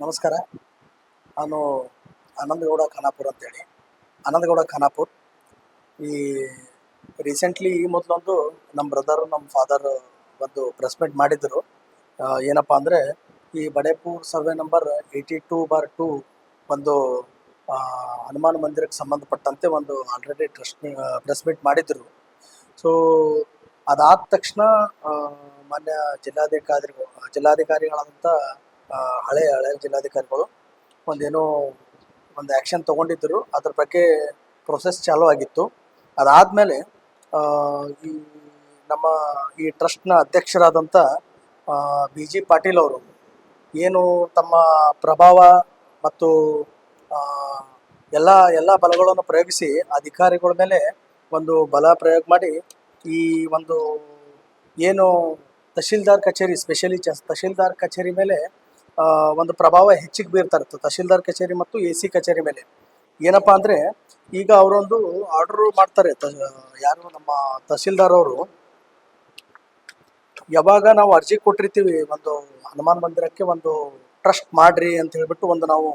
ನಮಸ್ಕಾರ. ನಾನು ಆನಂದಗೌಡ ಖಾನಾಪುರ ಅಂತೇಳಿ. ಆನಂದಗೌಡ ಖಾನಾಪುರ್. ಈ ರೀಸೆಂಟ್ಲಿ ಈ ಮೊದಲೊಂದು ನಮ್ಮ ಬ್ರದರು ನಮ್ಮ ಫಾದರ್ ಒಂದು ಪ್ರೆಸ್ ಮೀಟ್ ಮಾಡಿದ್ದರು. ಏನಪ್ಪ ಅಂದರೆ ಈ ಬಡೇಪುರ್ ಸರ್ವೆ ನಂಬರ್ 82/2 ಒಂದು ಹನುಮಾನ್ ಮಂದಿರಕ್ಕೆ ಸಂಬಂಧಪಟ್ಟಂತೆ ಒಂದು ಆಲ್ರೆಡಿ ಪ್ರೆಸ್ ಮೀಟ್ ಮಾಡಿದ್ದರು. ಸೊ ಅದಾದ ತಕ್ಷಣ ಮಾನ್ಯ ಜಿಲ್ಲಾಧಿಕಾರಿಗಳಾದಂಥ ಹಳೆಯ ಜಿಲ್ಲಾಧಿಕಾರಿಗಳು ಒಂದೇನೋ ಒಂದು ಆ್ಯಕ್ಷನ್ ತೊಗೊಂಡಿದ್ದರು. ಅದ್ರ ಬಗ್ಗೆ ಪ್ರೊಸೆಸ್ ಚಾಲೂ ಆಗಿತ್ತು. ಅದಾದಮೇಲೆ ಈ ನಮ್ಮ ಈ ಟ್ರಸ್ಟ್ನ ಅಧ್ಯಕ್ಷರಾದಂಥ BG ಪಾಟೀಲ್ ಅವರು ಏನು ತಮ್ಮ ಪ್ರಭಾವ ಮತ್ತು ಎಲ್ಲ ಬಲಗಳನ್ನು ಪ್ರಯೋಗಿಸಿ ಅಧಿಕಾರಿಗಳ ಮೇಲೆ ಒಂದು ಬಲ ಪ್ರಯೋಗ ಮಾಡಿ ಈ ಒಂದು ಏನು ತಹಶೀಲ್ದಾರ್ ಕಚೇರಿ, ಸ್ಪೆಷಲಿ ತಹಶೀಲ್ದಾರ್ ಕಚೇರಿ ಮೇಲೆ ಒಂದು ಪ್ರಭಾವ ಹೆಚ್ಚಿಗೆ ಬೀರ್ತಾರೆ. ತಹಶೀಲ್ದಾರ್ ಕಚೇರಿ ಮತ್ತು AC ಕಚೇರಿ ಮೇಲೆ ಏನಪ್ಪ ಅಂದರೆ, ಈಗ ಅವರೊಂದು ಆರ್ಡರ್ ಮಾಡ್ತಾರೆ. ಯಾರು ನಮ್ಮ ತಹಶೀಲ್ದಾರ್ ಅವರು ಯಾವಾಗ ನಾವು ಅರ್ಜಿ ಕೊಟ್ಟಿರ್ತೀವಿ ಒಂದು ಹನುಮಾನ್ ಮಂದಿರಕ್ಕೆ ಒಂದು ಟ್ರಸ್ಟ್ ಮಾಡ್ರಿ ಅಂತ ಹೇಳ್ಬಿಟ್ಟು, ಒಂದು ನಾವು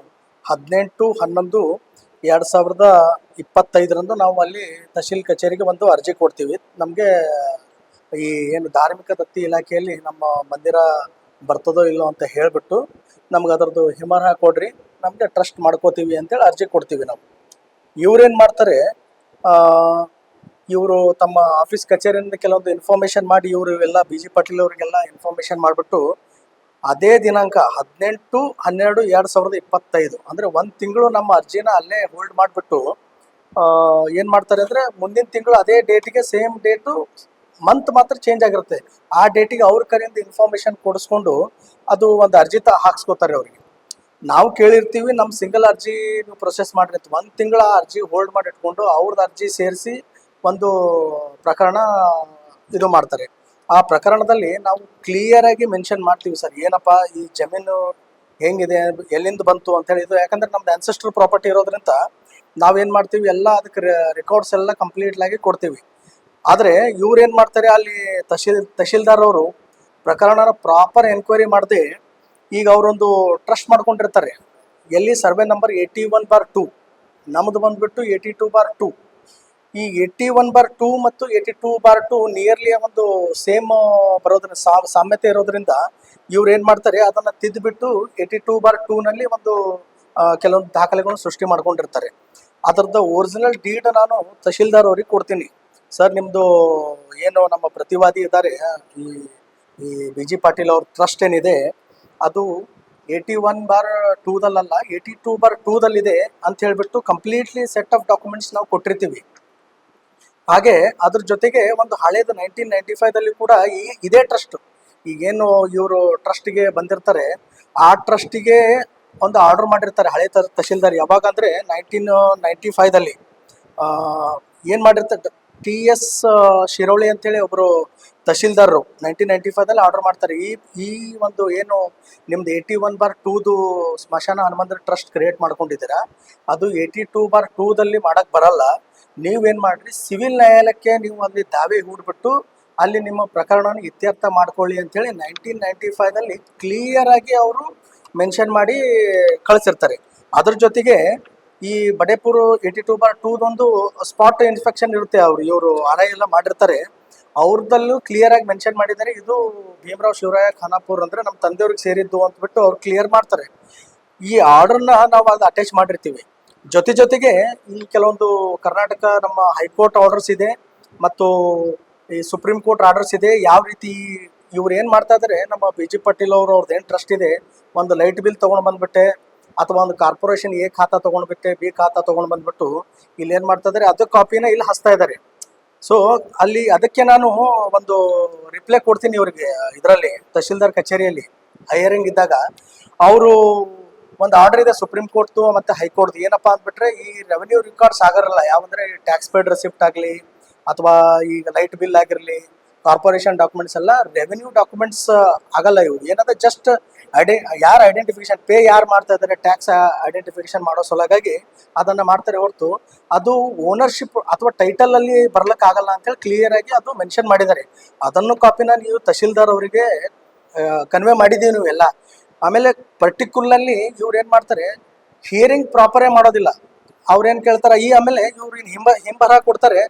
18/11/2025 ನಾವು ಅಲ್ಲಿ ತಹಶೀಲ್ ಕಚೇರಿಗೆ ಒಂದು ಅರ್ಜಿ ಕೊಡ್ತೀವಿ. ನಮಗೆ ಈ ಏನು ಧಾರ್ಮಿಕ ದತ್ತಿ ಇಲಾಖೆಯಲ್ಲಿ ನಮ್ಮ ಮಂದಿರ ಬರ್ತದೋ ಇಲ್ಲೋ ಅಂತ ಹೇಳಿಬಿಟ್ಟು ನಮ್ಗೆ ಅದರದ್ದು ಹಿಮರ ಕೊಡ್ರಿ, ನಮಗೆ ಟ್ರಸ್ಟ್ ಮಾಡ್ಕೋತೀವಿ ಅಂತೇಳಿ ಅರ್ಜಿ ಕೊಡ್ತೀವಿ ನಾವು. ಇವ್ರೇನು ಮಾಡ್ತಾರೆ, ಇವರು ತಮ್ಮ ಆಫೀಸ್ ಕಚೇರಿಯಿಂದ ಕೆಲವೊಂದು ಇನ್ಫಾರ್ಮೇಷನ್ ಮಾಡಿ ಇವರು ಎಲ್ಲ BG ಪಾಟೀಲ್ ಅವರಿಗೆಲ್ಲ ಇನ್ಫಾರ್ಮೇಷನ್ ಮಾಡಿಬಿಟ್ಟು ಅದೇ ದಿನಾಂಕ 18/12/2025 ಅಂದರೆ ಒಂದು ತಿಂಗಳು ನಮ್ಮ ಅರ್ಜಿನ ಅಲ್ಲೇ ಹೋಲ್ಡ್ ಮಾಡಿಬಿಟ್ಟು ಏನು ಮಾಡ್ತಾರೆ ಅಂದರೆ, ಮುಂದಿನ ತಿಂಗಳು ಅದೇ ಡೇಟಿಗೆ ಸೇಮ್ ಡೇಟು ಮಂತ್ ಮಾತ್ರ ಚೇಂಜ್ ಆಗಿರುತ್ತೆ. ಆ ಡೇಟಿಗೆ ಅವ್ರ ಕಡೆಯಿಂದ ಇನ್ಫಾರ್ಮೇಷನ್ ಕೊಡಿಸ್ಕೊಂಡು ಅದು ಒಂದು ಅರ್ಜಿ ಹಾಕ್ಸ್ಕೋತಾರೆ ಅವರಿಗೆ. ನಾವು ಕೇಳಿರ್ತೀವಿ ನಮ್ಮ ಸಿಂಗಲ್ ಅರ್ಜಿ ನೀವು ಪ್ರೊಸೆಸ್ ಮಾಡಿರಿ ಅಂತ. ಒಂದು ತಿಂಗಳ ಅರ್ಜಿ ಹೋಲ್ಡ್ ಮಾಡಿ ಇಟ್ಕೊಂಡು ಅವ್ರದ್ದು ಅರ್ಜಿ ಸೇರಿಸಿ ಒಂದು ಪ್ರಕರಣ ಇದು ಮಾಡ್ತಾರೆ. ಆ ಪ್ರಕರಣದಲ್ಲಿ ನಾವು ಕ್ಲಿಯರಾಗಿ ಮೆನ್ಷನ್ ಮಾಡ್ತೀವಿ, ಸರ್ ಏನಪ್ಪ ಈ ಜಮೀನು ಹೆಂಗಿದೆ, ಎಲ್ಲಿಂದ ಬಂತು ಅಂತೇಳಿ. ಇದು ಯಾಕಂದರೆ ನಮ್ದು ಆನ್ಸೆಸ್ಟ್ರಲ್ ಪ್ರಾಪರ್ಟಿ ಇರೋದ್ರಿಂದ ನಾವೇನು ಮಾಡ್ತೀವಿ, ಎಲ್ಲ ಅದಕ್ಕೆ ರೆಕಾರ್ಡ್ಸ್ ಎಲ್ಲ ಕಂಪ್ಲೀಟ್ಲಾಗಿ ಕೊಡ್ತೀವಿ. ಆದರೆ ಇವ್ರು ಏನು ಮಾಡ್ತಾರೆ, ಅಲ್ಲಿ ತಹಶೀಲ್ದಾರ್ ಅವರು ಪ್ರಕರಣನ ಪ್ರಾಪರ್ ಎನ್ಕ್ವೈರಿ ಮಾಡದೆ ಈಗ ಅವರೊಂದು ಟ್ರಸ್ಟ್ ಮಾಡ್ಕೊಂಡಿರ್ತಾರೆ. ಎಲ್ಲಿ ಸರ್ವೆ ನಂಬರ್ 81/2, ನಮ್ಮದು ಬಂದುಬಿಟ್ಟು 82/2. ಈ 81/2 ಮತ್ತು 82/2 ನಿಯರ್ಲಿ ಒಂದು ಸೇಮ್ ಬರೋದ್ರಿಂದ ಸಾಮ್ಯತೆ ಇರೋದ್ರಿಂದ ಇವ್ರು ಏನು ಮಾಡ್ತಾರೆ, ಅದನ್ನು ತಿದ್ದುಬಿಟ್ಟು 82/2ನಲ್ಲಿ ಒಂದು ಕೆಲವೊಂದು ದಾಖಲೆಗಳನ್ನು ಸೃಷ್ಟಿ ಮಾಡ್ಕೊಂಡಿರ್ತಾರೆ. ಅದರದ್ದು ಒರಿಜಿನಲ್ ಡೀಡ್ ನಾನು ತಹಶೀಲ್ದಾರ್ ಅವ್ರಿಗೆ ಕೊಡ್ತೀನಿ. ಸರ್ ನಿಮ್ಮದು ಏನು ನಮ್ಮ ಪ್ರತಿವಾದಿ ಇದ್ದಾರೆ, ಈ BG ಪಾಟೀಲ್ ಅವ್ರ ಟ್ರಸ್ಟ್ ಏನಿದೆ ಅದು 81/2ದಲ್ಲ 82/2ದಲ್ಲಿದೆ ಅಂತ ಹೇಳ್ಬಿಟ್ಟು ಕಂಪ್ಲೀಟ್ಲಿ ಸೆಟ್ ಆಫ್ ಡಾಕ್ಯುಮೆಂಟ್ಸ್ ನಾವು ಕೊಟ್ಟಿರ್ತೀವಿ. ಹಾಗೆ ಅದ್ರ ಜೊತೆಗೆ ಒಂದು ಹಳೇದು 1995ದಲ್ಲಿ ಕೂಡ ಇದೇ ಟ್ರಸ್ಟ್, ಈಗೇನು ಇವರು ಟ್ರಸ್ಟಿಗೆ ಬಂದಿರ್ತಾರೆ ಆ ಟ್ರಸ್ಟಿಗೆ ಒಂದು ಆರ್ಡರ್ ಮಾಡಿರ್ತಾರೆ ಹಳೆ ತಹಶೀಲ್ದಾರ್. ಯಾವಾಗ ಅಂದರೆ 1995ದಲ್ಲಿ ಏನು ಮಾಡಿರ್ತಾರೆ, TS ಶಿರೋಳಿ ಅಂತೇಳಿ ಒಬ್ಬರು ತಹಶೀಲ್ದಾರರು 1995ದಲ್ಲಿ ಆರ್ಡರ್ ಮಾಡ್ತಾರೆ. ಈ ಒಂದು ಏನು ನಿಮ್ದು 81/2ದು ಸ್ಮಶಾನ ಹನುಮಂದಿರ ಟ್ರಸ್ಟ್ ಕ್ರಿಯೇಟ್ ಮಾಡ್ಕೊಂಡಿದ್ದೀರಾ, ಅದು 82/2ದಲ್ಲಿ ಮಾಡೋಕ್ಕೆ ಬರಲ್ಲ. ನೀವೇನು ಮಾಡಿರಿ, ಸಿವಿಲ್ ನ್ಯಾಯಾಲಯಕ್ಕೆ ನೀವು ಅಲ್ಲಿ ದಾವೆ ಹೂಡ್ಬಿಟ್ಟು ಅಲ್ಲಿ ನಿಮ್ಮ ಪ್ರಕರಣವನ್ನು ಇತ್ಯರ್ಥ ಮಾಡ್ಕೊಳ್ಳಿ ಅಂತೇಳಿ 1995ದಲ್ಲಿ ಕ್ಲಿಯರಾಗಿ ಅವರು ಮೆನ್ಷನ್ ಮಾಡಿ ಕಳಿಸಿರ್ತಾರೆ. ಅದ್ರ ಜೊತೆಗೆ ಈ ಬಡೇಪುರ 82/2ದೊಂದು ಸ್ಪಾಟ್ ಇನ್ಸ್ಪೆಕ್ಷನ್ ಇರುತ್ತೆ. ಇವರು RI ಎಲ್ಲ ಮಾಡಿರ್ತಾರೆ. ಅವ್ರದಲ್ಲೂ ಕ್ಲಿಯರಾಗಿ ಮೆನ್ಷನ್ ಮಾಡಿದ್ದಾರೆ, ಇದು ಭೀಮರಾವ್ ಶಿವರಾಯ ಖಾನಾಪುರ್ ಅಂದರೆ ನಮ್ಮ ತಂದೆಯವ್ರಿಗೆ ಸೇರಿದ್ದು ಅಂತಬಿಟ್ಟು ಅವ್ರು ಕ್ಲಿಯರ್ ಮಾಡ್ತಾರೆ. ಈ ಆರ್ಡರ್ನ ನಾವು ಅದು ಅಟ್ಯಾಚ್ ಮಾಡಿರ್ತೀವಿ. ಜೊತೆಗೆ ಈ ಕೆಲವೊಂದು ಕರ್ನಾಟಕ ನಮ್ಮ ಹೈಕೋರ್ಟ್ ಆರ್ಡರ್ಸ್ ಇದೆ ಮತ್ತು ಈ ಸುಪ್ರೀಂ ಕೋರ್ಟ್ ಆರ್ಡರ್ಸ್ ಇದೆ. ಯಾವ ರೀತಿ ಇವ್ರು ಏನು ಮಾಡ್ತಾ ಇದ್ದಾರೆ, ನಮ್ಮ BG ಪಾಟೀಲ್ ಅವ್ರದ್ದು ಏನು ಟ್ರಸ್ಟ್ ಇದೆ, ಒಂದು ಲೈಟ್ ಬಿಲ್ ತೊಗೊಂಡು ಬಂದುಬಿಟ್ಟೆ ಅಥವಾ ಒಂದು ಕಾರ್ಪೊರೇಷನ್ A ಖಾತಾ ತೊಗೊಂಡ್ಬಿಟ್ಟೆ B ಖಾತಾ ತೊಗೊಂಡು ಬಂದುಬಿಟ್ಟು ಇಲ್ಲಿ ಏನು ಮಾಡ್ತಾ ಇದ್ದಾರೆ, ಅದು ಕಾಪಿನ ಇಲ್ಲಿ ಹಚ್ತಾ ಇದ್ದಾರೆ. ಸೊ ಅಲ್ಲಿ ಅದಕ್ಕೆ ನಾನು ಒಂದು ರಿಪ್ಲೈ ಕೊಡ್ತೀನಿ ಇವ್ರಿಗೆ. ಇದರಲ್ಲಿ ತಹಶೀಲ್ದಾರ್ ಕಚೇರಿಯಲ್ಲಿ ಹೈಯರಿಂಗ್ ಇದ್ದಾಗ ಅವರು ಒಂದು ಆರ್ಡರ್ ಇದೆ ಸುಪ್ರೀಂ ಕೋರ್ಟ್ದು ಮತ್ತು ಹೈಕೋರ್ಟ್ದು. ಏನಪ್ಪ ಅಂದ್ಬಿಟ್ರೆ, ಈ ರೆವೆನ್ಯೂ ರೆಕಾರ್ಡ್ಸ್ ಆಗಿರಲ್ಲ, ಯಾವಂದರೆ ಟ್ಯಾಕ್ಸ್ ಪೇಡ್ ರೆಸಿಪ್ಟ್ ಆಗಲಿ ಅಥವಾ ಈಗ ಲೈಟ್ ಬಿಲ್ ಆಗಿರಲಿ, ಕಾರ್ಪೊರೇಷನ್ ಡಾಕ್ಯುಮೆಂಟ್ಸ್ ಎಲ್ಲ ರೆವೆನ್ಯೂ ಡಾಕ್ಯುಮೆಂಟ್ಸ್ ಆಗಲ್ಲ. ಇವು ಏನಂದ್ರೆ ಜಸ್ಟ್ ಯಾರು ಐಡೆಂಟಿಫಿಕೇಶನ್ ಪೇ ಯಾರು ಮಾಡ್ತಾ ಇದ್ದಾರೆ, ಟ್ಯಾಕ್ಸ್ ಐಡೆಂಟಿಫಿಕೇಶನ್ ಮಾಡೋ ಸಲುವಾಗಿ ಅದನ್ನು ಮಾಡ್ತಾರೆ ಹೊರತು ಅದು ಓನರ್ಶಿಪ್ ಅಥವಾ ಟೈಟಲಲ್ಲಿ ಬರ್ಲಿಕ್ಕಾಗಲ್ಲ ಅಂತೇಳಿ ಕ್ಲಿಯರಾಗಿ ಅದು ಮೆನ್ಷನ್ ಮಾಡಿದ್ದಾರೆ. ಅದನ್ನು ಕಾಪಿನ ನೀವು ತಹಶೀಲ್ದಾರ್ ಅವರಿಗೆ ಕನ್ವೆ ಮಾಡಿದ್ದೀವಿ ನೀವು ಎಲ್ಲ. ಆಮೇಲೆ ಪರ್ಟಿಕ್ಯುಲರ್ಲಿ ಇವ್ರು ಏನು ಮಾಡ್ತಾರೆ, ಹಿಯರಿಂಗ್ ಪ್ರಾಪರೇ ಮಾಡೋದಿಲ್ಲ. ಅವ್ರೇನು ಕೇಳ್ತಾರೆ ಆಮೇಲೆ ಇವ್ರು ಹಿಂಬರ ಕೊಡ್ತಾರೆ,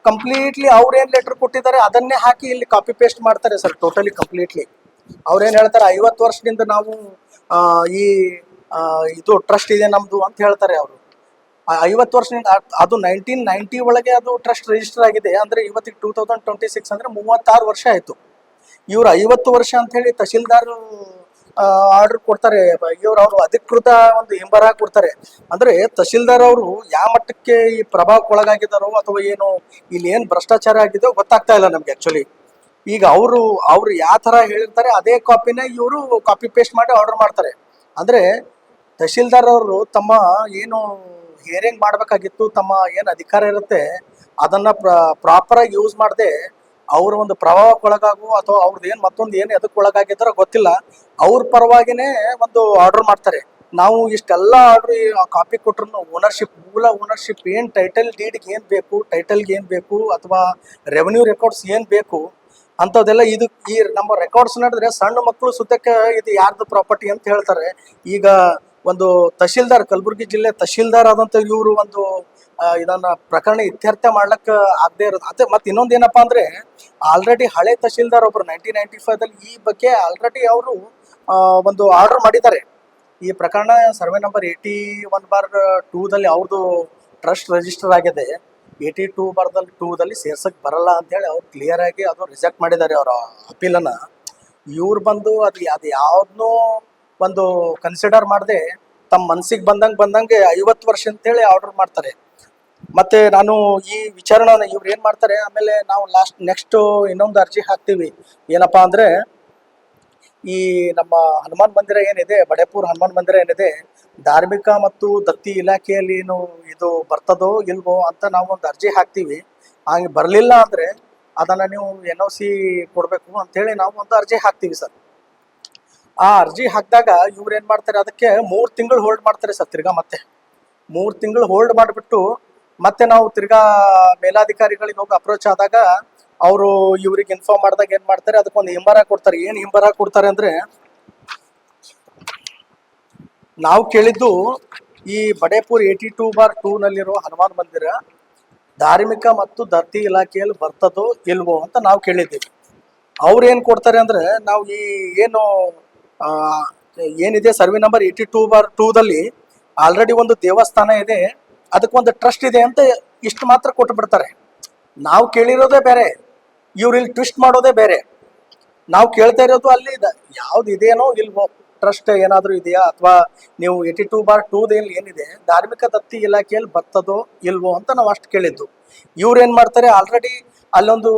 ಕಂಪ್ಲೀಟ್ಲಿ ಅವ್ರೇನು ಲೆಟರ್ ಕೊಟ್ಟಿದ್ದಾರೆ ಅದನ್ನೇ ಹಾಕಿ ಇಲ್ಲಿ ಕಾಪಿ ಪೇಸ್ಟ್ ಮಾಡ್ತಾರೆ ಸರ್, ಟೋಟಲಿ ಕಂಪ್ಲೀಟ್ಲಿ. ಅವ್ರೇನು ಹೇಳ್ತಾರೆ 50 ವರ್ಷದಿಂದ ನಾವು ಈ ಇದು ಟ್ರಸ್ಟ್ ಇದೆ ನಮ್ದು ಅಂತ ಹೇಳ್ತಾರೆ ಅವರು. 50 ವರ್ಷದಿಂದ ಅದು 1990 ಒಳಗೆ ಅದು ಟ್ರಸ್ಟ್ ರಿಜಿಸ್ಟರ್ ಆಗಿದೆ. ಅಂದ್ರೆ ಇವತ್ತಿಗೆ 2026 ಅಂದ್ರೆ 36 ವರ್ಷ ಆಯ್ತು. ಇವ್ರು 50 ವರ್ಷ ಅಂತ ಹೇಳಿ ತಹಶೀಲ್ದಾರ್ ಆರ್ಡರ್ ಕೊಡ್ತಾರೆ, ಅವ್ರು ಅಧಿಕೃತ ಒಂದು ಹಿಂಬರ ಕೊಡ್ತಾರೆ. ಅಂದ್ರೆ ತಹಶೀಲ್ದಾರ್ ಅವರು ಯಾವ ಮಟ್ಟಕ್ಕೆ ಈ ಪ್ರಭಾವಕ್ಕೆ ಒಳಗಾಗಿದ್ದಾರೋ ಅಥವಾ ಏನು ಇಲ್ಲಿ ಏನ್ ಭ್ರಷ್ಟಾಚಾರ ಆಗಿದೆಯೋ ಗೊತ್ತಾಗ್ತಾ ಇಲ್ಲ ನಮ್ಗೆ ಆಕ್ಚುಲಿ. ಈಗ ಅವ್ರು ಯಾವ ತರ ಹೇಳಿರ್ತಾರೆ ಅದೇ ಕಾಪಿನ ಇವರು ಕಾಪಿ ಪೇಸ್ಟ್ ಮಾಡಿ ಆರ್ಡರ್ ಮಾಡ್ತಾರೆ. ಅಂದ್ರೆ ತಹಶೀಲ್ದಾರ್ ಅವರು ತಮ್ಮ ಏನು ಹಿಯರಿಂಗ್ ಮಾಡ್ಬೇಕಾಗಿತ್ತು, ತಮ್ಮ ಏನು ಅಧಿಕಾರ ಇರುತ್ತೆ ಅದನ್ನ ಪ್ರಾಪರ್ ಆಗಿ ಯೂಸ್ ಮಾಡದೆ ಅವ್ರ ಒಂದು ಪ್ರಭಾವಕ್ಕೊಳಗಾಗು ಅಥವಾ ಅವ್ರದ್ದು ಏನು ಮತ್ತೊಂದು ಏನು ಎದಕ್ಕೆ ಒಳಗಾಗಿದ್ದಾರೋ ಗೊತ್ತಿಲ್ಲ, ಅವ್ರ ಪರವಾಗಿನೇ ಒಂದು ಆರ್ಡರ್ ಮಾಡ್ತಾರೆ. ನಾವು ಇಷ್ಟೆಲ್ಲ ಆರ್ಡರ್ ಕಾಪಿ ಕೊಟ್ರು ಓನರ್ಶಿಪ್, ಮೂಲ ಓನರ್ಶಿಪ್ ಏನು ಟೈಟಲ್ ಡೀಡ್ಗೆ ಏನು ಬೇಕು, ಟೈಟಲ್ಗೆ ಏನು ಬೇಕು ಅಥವಾ ರೆವೆನ್ಯೂ ರೆಕಾರ್ಡ್ಸ್ ಏನು ಬೇಕು ಅಂಥದ್ದೆಲ್ಲ ಇದು ಈ ನಮ್ಮ ರೆಕಾರ್ಡ್ಸ್ ನಡೆದ್ರೆ ಸಣ್ಣ ಮಕ್ಕಳು ಸುತ್ತಕ್ಕೆ ಇದು ಯಾರ್ದು ಪ್ರಾಪರ್ಟಿ ಅಂತ ಹೇಳ್ತಾರೆ. ಈಗ ಒಂದು ತಹಶೀಲ್ದಾರ್, ಕಲಬುರಗಿ ಜಿಲ್ಲೆ ತಹಶೀಲ್ದಾರ್ ಆದಂಥ ಇವರು ಒಂದು ಇದನ್ನ ಪ್ರಕರಣ ಇತ್ಯರ್ಥ ಮಾಡ್ಲಕ್ಕ ಆಗದೆ ಇರೋದು. ಅದೇ ಮತ್ತೆ ಇನ್ನೊಂದು ಏನಪ್ಪಾ ಅಂದ್ರೆ, ಆಲ್ರೆಡಿ ಹಳೆ ತಹಶೀಲ್ದಾರ್ ಒಬ್ರು 1995 ಈ ಬಗ್ಗೆ ಆಲ್ರೆಡಿ ಅವರು ಒಂದು ಆರ್ಡರ್ ಮಾಡಿದ್ದಾರೆ. ಈ ಪ್ರಕರಣ ಸರ್ವೆ ನಂಬರ್ 81/2 ಅವ್ರದ್ದು ಟ್ರಸ್ಟ್ ರಿಜಿಸ್ಟರ್ ಆಗಿದೆ. 82/2 ಸೇರ್ಸಕ್ ಬರಲ್ಲ ಅಂತ ಹೇಳಿ ಅವ್ರು ಕ್ಲಿಯರ್ ಆಗಿ ಅದು ರಿಜೆಕ್ಟ್ ಮಾಡಿದ್ದಾರೆ ಅವರ ಅಪೀಲನ್ನ. ಇವ್ರು ಬಂದು ಅದು ಯಾವ್ದನ್ನೂ ಒಂದು ಕನ್ಸಿಡರ್ ಮಾಡದೆ ತಮ್ಮ ಮನ್ಸಿಗೆ ಬಂದಂಗೆ 50 ವರ್ಷ ಅಂತೇಳಿ ಆರ್ಡರ್ ಮಾಡ್ತಾರೆ. ಮತ್ತೆ ನಾನು ಈ ವಿಚಾರಣ ಇವ್ರು ಏನ್ ಮಾಡ್ತಾರೆ, ಆಮೇಲೆ ನಾವು ನೆಕ್ಸ್ಟ್ ಇನ್ನೊಂದು ಅರ್ಜಿ ಹಾಕ್ತೀವಿ. ಏನಪ್ಪಾ ಅಂದ್ರೆ, ಈ ನಮ್ಮ ಹನುಮಾನ್ ಮಂದಿರ ಏನಿದೆ, ಬಡೇಪುರ್ ಹನುಮಾನ್ ಮಂದಿರ ಏನಿದೆ, ಧಾರ್ಮಿಕ ಮತ್ತು ದತ್ತಿ ಇಲಾಖೆಯಲ್ಲಿ ಏನು ಇದು ಬರ್ತದೋ ಇಲ್ವೋ ಅಂತ ನಾವು ಒಂದು ಅರ್ಜಿ ಹಾಕ್ತೀವಿ. ಹಂಗೆ ಬರಲಿಲ್ಲ ಅಂದ್ರೆ ಅದನ್ನ ನೀವು NOC ಕೊಡ್ಬೇಕು ಅಂತೇಳಿ ನಾವು ಒಂದು ಅರ್ಜಿ ಹಾಕ್ತೀವಿ ಸರ್. ಆ ಅರ್ಜಿ ಹಾಕಿದಾಗ ಇವ್ರು ಏನ್ ಮಾಡ್ತಾರೆ, ಅದಕ್ಕೆ 3 ತಿಂಗಳು ಹೋಲ್ಡ್ ಮಾಡ್ತಾರೆ ಸರ್. ತಿರ್ಗಾ ಮತ್ತೆ 3 ತಿಂಗಳು ಹೋಲ್ಡ್ ಮಾಡಿಬಿಟ್ಟು ಮತ್ತೆ ನಾವು ತಿರ್ಗಾ ಮೇಲಾಧಿಕಾರಿಗಳಿಗೆ ಹೋಗಿ ಅಪ್ರೋಚ್ ಆದಾಗ ಅವರು ಇವ್ರಿಗೆ ಇನ್ಫಾರ್ಮ್ ಮಾಡಿದಾಗ ಏನ್ ಮಾಡ್ತಾರೆ, ಅದಕ್ಕೊಂದು ಹಿಂಬರ ಕೊಡ್ತಾರೆ. ಏನ್ ಹಿಂಬರ ಕೊಡ್ತಾರೆ ಅಂದ್ರೆ, ನಾವು ಕೇಳಿದ್ದು ಈ ಬಡೇಪುರ್ 82/2 ನಲ್ಲಿರೋ ಹನುಮಾನ್ ಮಂದಿರ ಧಾರ್ಮಿಕ ಮತ್ತು ದತ್ತಿ ಇಲಾಖೆಯಲ್ಲಿ ಬರ್ತದೋ ಇಲ್ವೋ ಅಂತ ನಾವು ಕೇಳಿದ್ದೀವಿ. ಅವ್ರು ಏನ್ ಕೊಡ್ತಾರೆ ಅಂದ್ರೆ, ನಾವು ಈ ಏನು ಏನಿದೆ ಸರ್ವೆ ನಂಬರ್ 82/2 ಆಲ್ರೆಡಿ ಒಂದು ದೇವಸ್ಥಾನ ಇದೆ, ಅದಕ್ಕೊಂದು ಟ್ರಸ್ಟ್ ಇದೆ ಅಂತ ಇಷ್ಟು ಮಾತ್ರ ಕೊಟ್ಟು ಬಿಡ್ತಾರೆ. ನಾವು ಕೇಳಿರೋದೇ ಬೇರೆ, ಇವ್ರು ಇಲ್ಲಿ ಟ್ವಿಸ್ಟ್ ಮಾಡೋದೇ ಬೇರೆ. ನಾವು ಕೇಳ್ತಾ ಇರೋದು ಅಲ್ಲಿ ಯಾವ್ದು ಇದೇನೋ ಇಲ್ವೋ, ಟ್ರಸ್ಟ್ ಏನಾದರೂ ಇದೆಯಾ ಅಥವಾ ನೀವು 82/2 ಏನಿದೆ ಧಾರ್ಮಿಕ ದತ್ತಿ ಇಲಾಖೆಯಲ್ಲಿ ಬರ್ತದೋ ಇಲ್ವೋ ಅಂತ ನಾವು ಅಷ್ಟು ಕೇಳಿದ್ದು. ಇವ್ರು ಏನ್ ಮಾಡ್ತಾರೆ, ಆಲ್ರೆಡಿ ಅಲ್ಲೊಂದು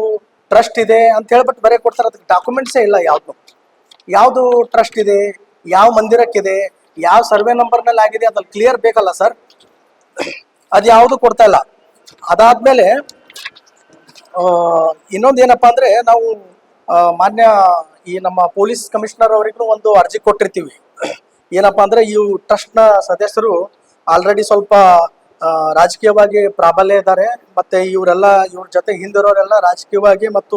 ಟ್ರಸ್ಟ್ ಇದೆ ಅಂತ ಹೇಳ್ಬಿಟ್ಟು ಬರೀ ಕೊಡ್ತಾರೆ. ಅದಕ್ಕೆ ಡಾಕ್ಯುಮೆಂಟ್ಸೇ ಇಲ್ಲ. ಯಾವುದು ಟ್ರಸ್ಟ್ ಇದೆ, ಯಾವ ಮಂದಿರಕ್ಕಿದೆ, ಯಾವ ಸರ್ವೆ ನಂಬರ್ನಲ್ಲಿ ಆಗಿದೆ ಅದ್ರಲ್ಲಿ ಕ್ಲಿಯರ್ ಬೇಕಲ್ಲ ಸರ್. ಅದು ಯಾವುದು ಕೊಡ್ತಾ ಇಲ್ಲ. ಅದಾದ್ಮೇಲೆ ಇನ್ನೊಂದು ಏನಪ್ಪಾ ಅಂದ್ರೆ, ನಾವು ಮಾನ್ಯ ಈ ನಮ್ಮ ಪೊಲೀಸ್ ಕಮಿಷನರ್ ಅವರಿಗೂ ಒಂದು ಅರ್ಜಿ ಕೊಟ್ಟಿರ್ತೀವಿ. ಏನಪ್ಪಾ ಅಂದ್ರೆ, ಈ ಟ್ರಸ್ಟ್ ನ ಸದಸ್ಯರು ಆಲ್ರೆಡಿ ಸ್ವಲ್ಪ ರಾಜಕೀಯವಾಗಿ ಪ್ರಾಬಲ್ಯ ಇದ್ದಾರೆ. ಮತ್ತೆ ಇವ್ರ ಜೊತೆ ಹಿಂದಿರೋರೆಲ್ಲ ರಾಜಕೀಯವಾಗಿ ಮತ್ತು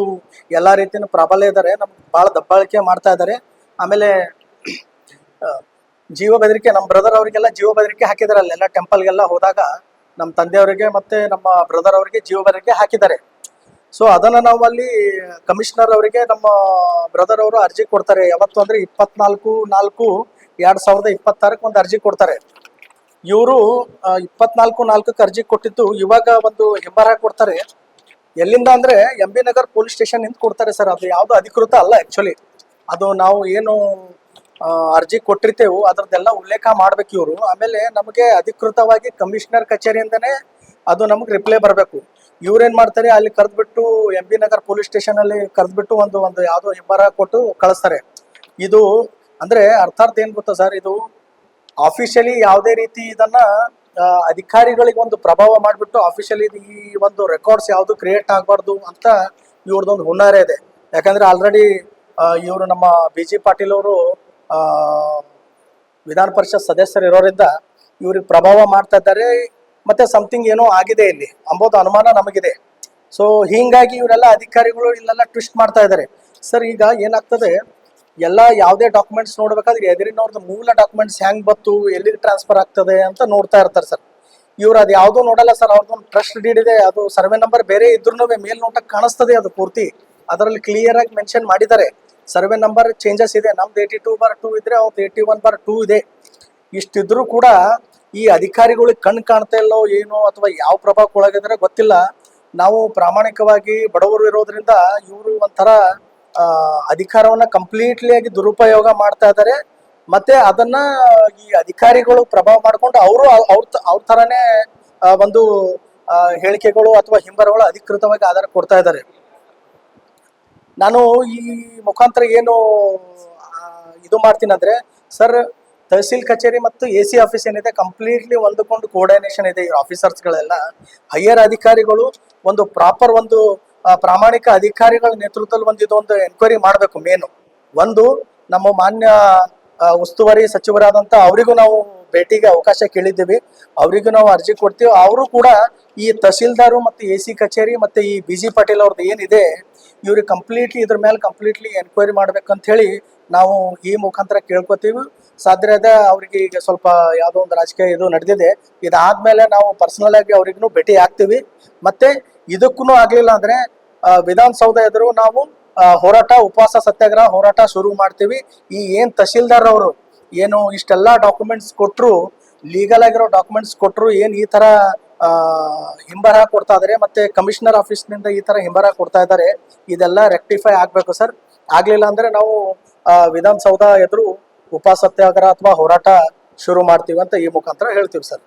ಎಲ್ಲಾ ರೀತಿಯ ಪ್ರಾಬಲ್ಯ ಇದ್ದಾರೆ. ನಮ್ಗೆ ಬಹಳ ದಬ್ಬಾಳಿಕೆ ಮಾಡ್ತಾ ಇದ್ದಾರೆ. ಆಮೇಲೆ ಜೀವ ಬೆದರಿಕೆ, ನಮ್ಮ ಬ್ರದರ್ ಅವರಿಗೆಲ್ಲ ಜೀವ ಬೆದರಿಕೆ ಹಾಕಿದ್ದಾರೆ. ಅಲ್ಲೆಲ್ಲ ಟೆಂಪಲ್ಗೆಲ್ಲ ಹೋದಾಗ ನಮ್ಮ ತಂದೆಯವರಿಗೆ ಮತ್ತೆ ನಮ್ಮ ಬ್ರದರ್ ಅವರಿಗೆ ಜೀವ ಬೆದರಿಕೆ ಹಾಕಿದ್ದಾರೆ. ಸೊ ಅದನ್ನ ನಾವು ಅಲ್ಲಿ ಕಮಿಷನರ್ ಅವರಿಗೆ ನಮ್ಮ ಬ್ರದರ್ ಅವರು ಅರ್ಜಿ ಕೊಡ್ತಾರೆ. ಯಾವತ್ತು ಅಂದ್ರೆ 24/4/2026 ಒಂದು ಅರ್ಜಿ ಕೊಡ್ತಾರೆ. ಇವರು 24/4 ಅರ್ಜಿ ಕೊಟ್ಟಿದ್ದು ಇವಾಗ ಒಂದು ಹಿಂಬರ ಕೊಡ್ತಾರೆ. ಎಲ್ಲಿಂದ ಅಂದ್ರೆ MB ನಗರ್ ಪೊಲೀಸ್ ಸ್ಟೇಷನ್ ಇಂದ ಕೊಡ್ತಾರೆ ಸರ್. ಅದು ಯಾವ್ದು ಅಧಿಕೃತ ಅಲ್ಲ ಆಕ್ಚುಲಿ. ಅದು ನಾವು ಏನು ಅರ್ಜಿ ಕೊಟ್ಟಿರ್ತೇವೆ ಅದ್ರದ್ದೆಲ್ಲ ಉಲ್ಲೇಖ ಮಾಡ್ಬೇಕು ಇವರು. ಆಮೇಲೆ ನಮಗೆ ಅಧಿಕೃತವಾಗಿ ಕಮಿಷನರ್ ಕಚೇರಿಯಿಂದನೇ ಅದು ನಮ್ಗೆ ರಿಪ್ಲೈ ಬರಬೇಕು. ಇವ್ರೇನ್ ಮಾಡ್ತಾರೆ, ಅಲ್ಲಿ ಕರೆದ್ಬಿಟ್ಟು MB ನಗರ್ ಪೊಲೀಸ್ ಸ್ಟೇಷನ್ ಅಲ್ಲಿ ಕರೆದ್ಬಿಟ್ಟು ಒಂದು ಯಾವ್ದೋ ಹಿಂಬರ ಕೊಟ್ಟು ಕಳಿಸ್ತಾರೆ. ಇದು ಅಂದ್ರೆ ಅರ್ಥಾತ್ ಏನ್ ಗೊತ್ತಾ ಸರ್, ಇದು ಆಫಿಷಿಯಲಿ ಯಾವುದೇ ರೀತಿ ಇದನ್ನ ಅಧಿಕಾರಿಗಳಿಗೆ ಒಂದು ಪ್ರಭಾವ ಮಾಡಿಬಿಟ್ಟು ಆಫಿಷಿಯಲಿ ಈ ಒಂದು ರೆಕಾರ್ಡ್ಸ್ ಯಾವುದು ಕ್ರಿಯೇಟ್ ಆಗಬಾರ್ದು ಅಂತ ಇವ್ರದೊಂದು ಹುನ್ನಾರ ಇದೆ. ಯಾಕಂದ್ರೆ ಆಲ್ರೆಡಿ ಇವರು ನಮ್ಮ BG ಪಾಟೀಲ್ ಅವರು ವಿಧಾನ ಪರಿಷತ್ ಸದಸ್ಯರು ಇರೋದ್ರಿಂದ ಇವ್ರಿಗೆ ಪ್ರಭಾವ ಮಾಡ್ತಾ ಇದ್ದಾರೆ. ಮತ್ತೆ ಸಮಥಿಂಗ್ ಏನೋ ಆಗಿದೆ ಇಲ್ಲಿ ಅಂಬೋದು ಅನುಮಾನ ನಮಗಿದೆ. ಸೊ ಹೀಗಾಗಿ ಇವರೆಲ್ಲ ಅಧಿಕಾರಿಗಳು ಇಲ್ಲೆಲ್ಲ ಟ್ವಿಸ್ಟ್ ಮಾಡ್ತಾ ಇದ್ದಾರೆ ಸರ್. ಈಗ ಏನಾಗ್ತದೆ, ಎಲ್ಲ ಯಾವುದೇ ಡಾಕ್ಯುಮೆಂಟ್ಸ್ ನೋಡ್ಬೇಕಾದ್ರೆ ಎದುರಿನವ್ರದ್ದು ಮೂಲ ಡಾಕ್ಯುಮೆಂಟ್ಸ್ ಹೆಂಗ್ ಬತ್ತು ಎಲ್ಲಿಗೆ ಟ್ರಾನ್ಸ್ಫರ್ ಆಗ್ತದೆ ಅಂತ ನೋಡ್ತಾ ಇರ್ತಾರೆ ಸರ್. ಇವ್ರು ಅದು ಯಾವುದೂ ನೋಡಲ್ಲ ಸರ್. ಅವ್ರದ್ದೊಂದು ಟ್ರಸ್ಟ್ ಡೀಡ್ ಇದೆ, ಅದು ಸರ್ವೆ ನಂಬರ್ ಬೇರೆ ಇದ್ರೂ ಮೇಲ್ನೋಟಕ್ಕೆ ಕಾಣಿಸ್ತದೆ ಅದು ಪೂರ್ತಿ. ಅದರಲ್ಲಿ ಕ್ಲಿಯರ್ ಆಗಿ ಮೆನ್ಷನ್ ಮಾಡಿದ್ದಾರೆ. ಸರ್ವೆ ನಂಬರ್ ಚೇಂಜಸ್ ಇದೆ, ನಮ್ದು 82/2 ಇದ್ರೆ ಅವ್ರದ್ದು 81/2 ಇದೆ. ಇಷ್ಟಿದ್ರು ಕೂಡ ಈ ಅಧಿಕಾರಿಗಳಿಗೆ ಕಣ್ ಕಾಣ್ತಾ ಇಲ್ಲೋ ಏನೋ ಅಥವಾ ಯಾವ ಪ್ರಭಾವಕ್ಕೆ ಒಳಗಿದ್ರೆ ಗೊತ್ತಿಲ್ಲ. ನಾವು ಪ್ರಾಮಾಣಿಕವಾಗಿ ಬಡವರು ಇರೋದ್ರಿಂದ ಇವರು ಒಂಥರ ಅಧಿಕಾರವನ್ನ ಕಂಪ್ಲೀಟ್ಲಿ ಆಗಿ ದುರುಪಯೋಗ ಮಾಡ್ತಾ ಇದ್ದಾರೆ. ಮತ್ತೆ ಅದನ್ನ ಈ ಅಧಿಕಾರಿಗಳು ಪ್ರಭಾವ ಮಾಡ್ಕೊಂಡು ಅವರು ಅವ್ರ ತರಾನೇ ಒಂದು ಹೇಳಿಕೆಗಳು ಅಥವಾ ಹಿಂಬರಗಳು ಅಧಿಕೃತವಾಗಿ ಆಧಾರ ಕೊಡ್ತಾ ಇದ್ದಾರೆ. ನಾನು ಈ ಮುಖಾಂತರ ಏನು ಇದು ಮಾಡ್ತೀನಿ ಅಂದ್ರೆ ಸರ್, ತಹಸೀಲ್ ಕಚೇರಿ ಮತ್ತು ಎ ಸಿ ಆಫೀಸ್ ಏನಿದೆ ಕಂಪ್ಲೀಟ್ಲಿ ಒಂದಕ್ಕೊಂದು ಕೋಆರ್ಡಿನೇಷನ್ ಇದೆ. ಈ ಆಫೀಸರ್ಸ್ಗಳೆಲ್ಲ ಹೈಯರ್ ಅಧಿಕಾರಿಗಳು ಒಂದು ಪ್ರಾಪರ್ ಒಂದು ಪ್ರಾಮಾಣಿಕ ಅಧಿಕಾರಿಗಳ ನೇತೃತ್ವದಲ್ಲಿ ಒಂದು ಎನ್ಕ್ವೈರಿ ಮಾಡಬೇಕು. ಒಂದು ನಮ್ಮ ಮಾನ್ಯ ಉಸ್ತುವಾರಿ ಸಚಿವರಾದಂತ ಅವರಿಗೂ ನಾವು ಭೇಟಿಗೆ ಅವಕಾಶ ಕೇಳಿದ್ದೀವಿ, ಅವರಿಗೂ ನಾವು ಅರ್ಜಿ ಕೊಡ್ತೀವಿ. ಅವರು ಕೂಡ ಈ ತಹಸೀಲ್ದಾರು ಮತ್ತು ಎ ಸಿ ಕಚೇರಿ ಮತ್ತೆ ಈ BG ಪಾಟೀಲ್ ಅವ್ರದ್ದು ಏನಿದೆ ಇವ್ರಿಗೆ ಕಂಪ್ಲೀಟ್ಲಿ ಇದ್ರ ಮೇಲೆ ಕಂಪ್ಲೀಟ್ಲಿ ಎನ್ಕ್ವೈರಿ ಮಾಡ್ಬೇಕಂತ ಹೇಳಿ ನಾವು ಈ ಮುಖಾಂತರ ಕೇಳ್ಕೊತೀವಿ. ಸಾಧ್ಯ ಇದೆ ಅವ್ರಿಗೆ ಈಗ ಸ್ವಲ್ಪ ಯಾವುದೋ ಒಂದು ರಾಜಕೀಯ ಇದು ನಡೆದಿದೆ, ಇದಾದ್ಮೇಲೆ ನಾವು ಪರ್ಸನಲ್ ಆಗಿ ಅವ್ರಿಗೂ ಭೇಟಿ ಆಗ್ತೀವಿ. ಮತ್ತೆ ಇದಕ್ಕೂ ಆಗ್ಲಿಲ್ಲ ಅಂದ್ರೆ ವಿಧಾನಸೌಧ ಎದುರು ನಾವು ಹೋರಾಟ, ಉಪವಾಸ ಸತ್ಯಾಗ್ರಹ ಹೋರಾಟ ಶುರು ಮಾಡ್ತೀವಿ. ಈ ಏನ್ ತಹಸೀಲ್ದಾರ್ ಅವರು ಏನು ಇಷ್ಟೆಲ್ಲಾ ಡಾಕ್ಯುಮೆಂಟ್ಸ್ ಕೊಟ್ರು, ಲೀಗಲ್ ಆಗಿರೋ ಡಾಕ್ಯುಮೆಂಟ್ಸ್ ಕೊಟ್ರು, ಏನ್ ಈ ತರ ಹಿಂಬರ ಕೊಡ್ತಾ ಇದಾರೆ, ಮತ್ತೆ ಕಮಿಷನರ್ ಆಫೀಸ್ ನಿಂದ ಈ ತರ ಹಿಂಬರ ಕೊಡ್ತಾ ಇದ್ದಾರೆ, ಇದೆಲ್ಲ ರೆಕ್ಟಿಫೈ ಆಗ್ಬೇಕು ಸರ್. ಆಗ್ಲಿಲ್ಲ ಅಂದ್ರೆ ನಾವು ವಿಧಾನಸೌಧ ಎದುರು ಉಪವಾಸ ಸತ್ಯಾಗ್ರಹ ಅಥವಾ ಹೋರಾಟ ಶುರು ಮಾಡ್ತೀವಿ ಅಂತ ಈ ಮುಖಾಂತರ ಹೇಳ್ತೀವಿ ಸರ್.